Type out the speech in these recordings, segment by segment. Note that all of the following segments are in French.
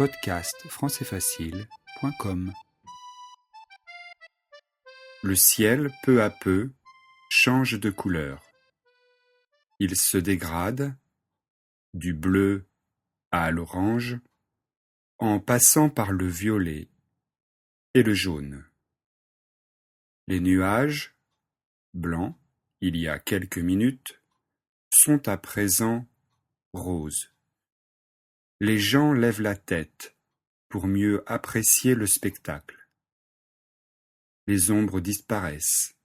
Podcast françaisfacile.com. Le ciel, peu à peu, change de couleur. Il se dégrade du bleu à l'orange en passant par le violet et le jaune. Les nuages, blancs, il y a quelques minutes, sont à présent roses. Les gens lèvent la tête pour mieux apprécier le spectacle. Les ombres disparaissent.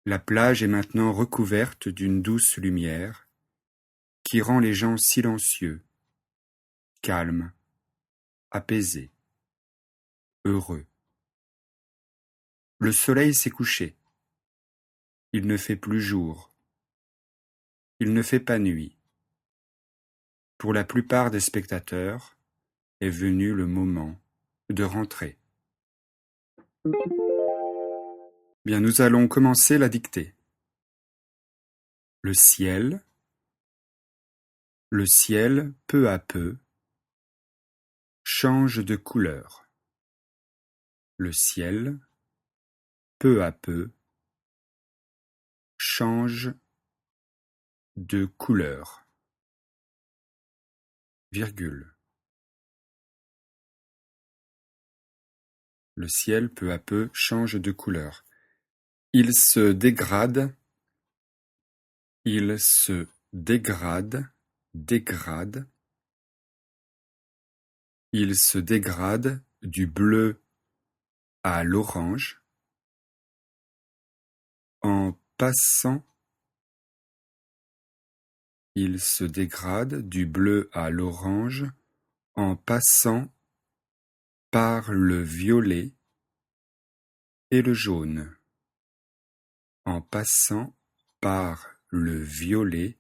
La plage est maintenant recouverte d'une douce lumière qui rend les gens silencieux, calmes, apaisés, heureux. Le soleil s'est couché. Il ne fait plus jour. Il ne fait pas nuit. Pour la plupart des spectateurs, est venu le moment de rentrer. Bien, nous allons commencer la dictée. Le ciel, peu à peu, change de couleur. Le ciel, peu à peu, change de couleur. Virgule. Le ciel, peu à peu, change de couleur. Il se dégrade, il se dégrade, il se dégrade du bleu à l'orange en passant, il se dégrade du bleu à l'orange en passant par le violet et le jaune. En passant par le violet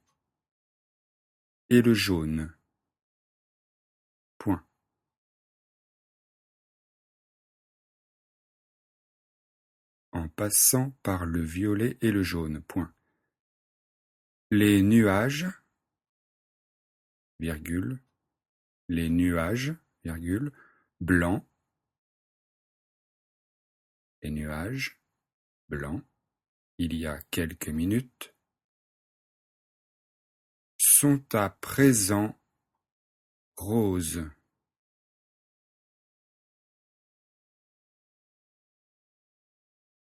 et le jaune. Point. En passant par le violet et le jaune. Point. Les nuages, virgule, les nuages, virgule, blancs, les nuages, blancs, il y a quelques minutes, sont à présent roses.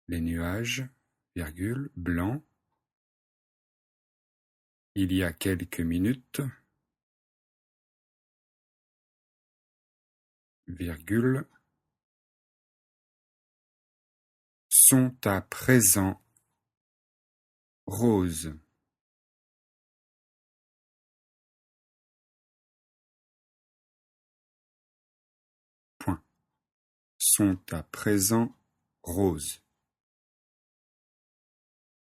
Les nuages, virgule, blancs, il y a quelques minutes, virgule, sont à présent roses. Point. Sont à présent roses.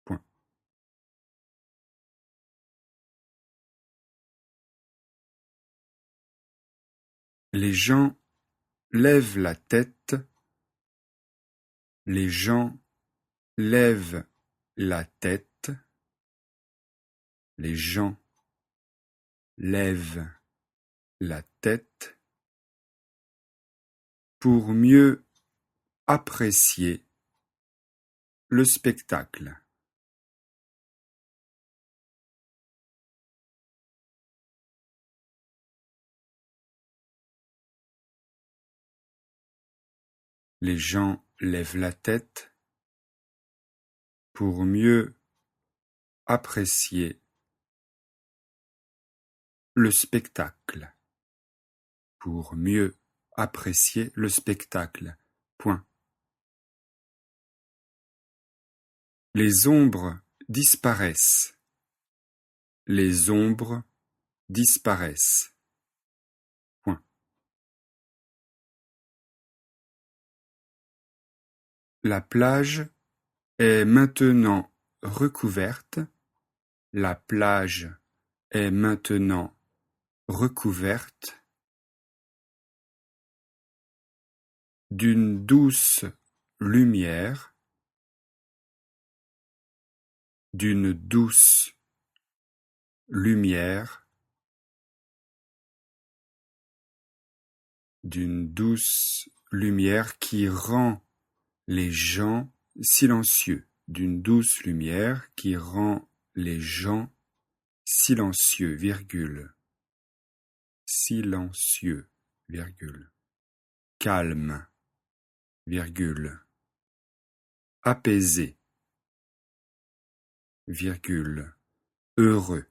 Point. Les gens lèvent la tête. Les gens lèvent la tête. Les gens lèvent la tête pour mieux apprécier le spectacle. Les gens lèvent la tête pour mieux apprécier le spectacle. Pour mieux apprécier le spectacle. Point. Les ombres disparaissent. Les ombres disparaissent. Point. La plage est maintenant recouverte. La plage est maintenant recouverte d'une douce lumière, d'une douce lumière d'une douce lumière qui rend les gens silencieux, d'une douce lumière qui rend les gens silencieux, virgule, silencieux, virgule, calme, virgule, apaisé, virgule, heureux,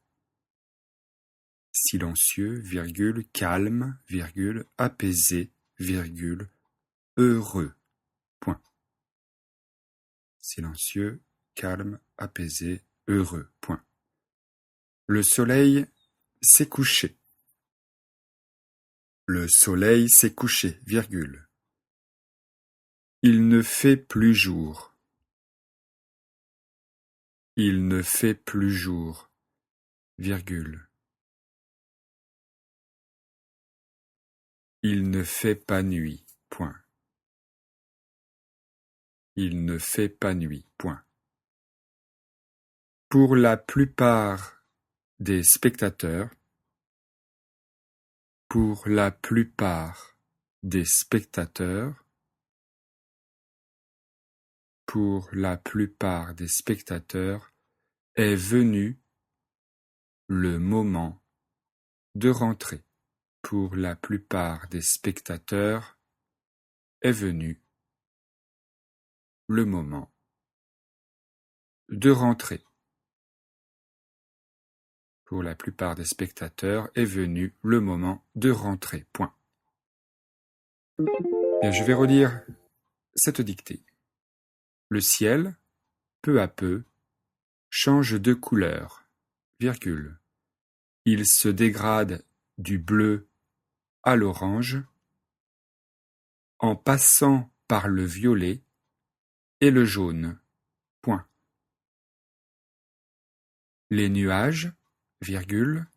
silencieux, virgule, calme, virgule, apaisé, virgule, heureux, point. Silencieux, calme, apaisé, heureux, point. Le soleil s'est couché. Le soleil s'est couché, virgule. Il ne fait plus jour. Il ne fait plus jour, virgule. Il ne fait pas nuit, point. Il ne fait pas nuit, point. Pour la plupart des spectateurs, pour la plupart des spectateurs, pour la plupart des spectateurs, est venu le moment de rentrer. Pour la plupart des spectateurs, est venu le moment de rentrer. Pour la plupart des spectateurs, est venu le moment de rentrer. Point. Bien, je vais relire cette dictée. Le ciel, peu à peu, change de couleur, virgule. Il se dégrade du bleu à l'orange, en passant par le violet et le jaune, point. Les nuages, virgule,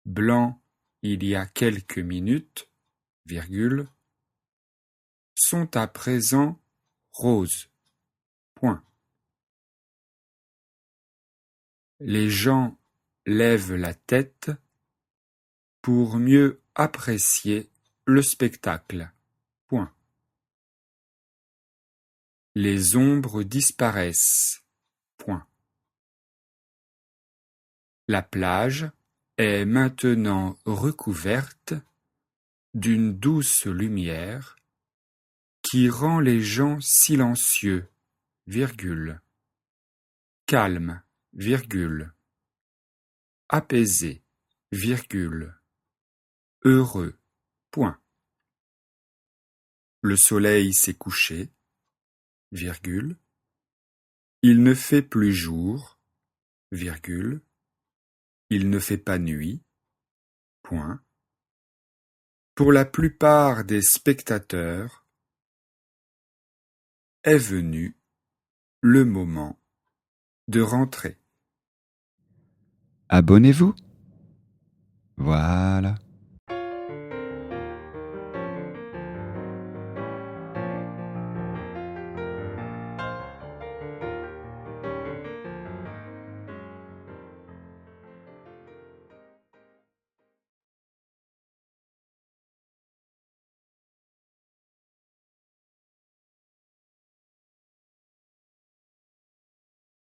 blancs il y a quelques minutes, virgule, sont à présent roses, point. Les gens lèvent la tête pour mieux apprécier le spectacle, point. Les ombres disparaissent, point. La plage est maintenant recouverte d'une douce lumière qui rend les gens silencieux, virgule, calmes, virgule, apaisés, virgule, heureux, point. Le soleil s'est couché, virgule, il ne fait plus jour, virgule, il ne fait pas nuit, point. Pour la plupart des spectateurs, est venu le moment de rentrer. Abonnez-vous. Voilà.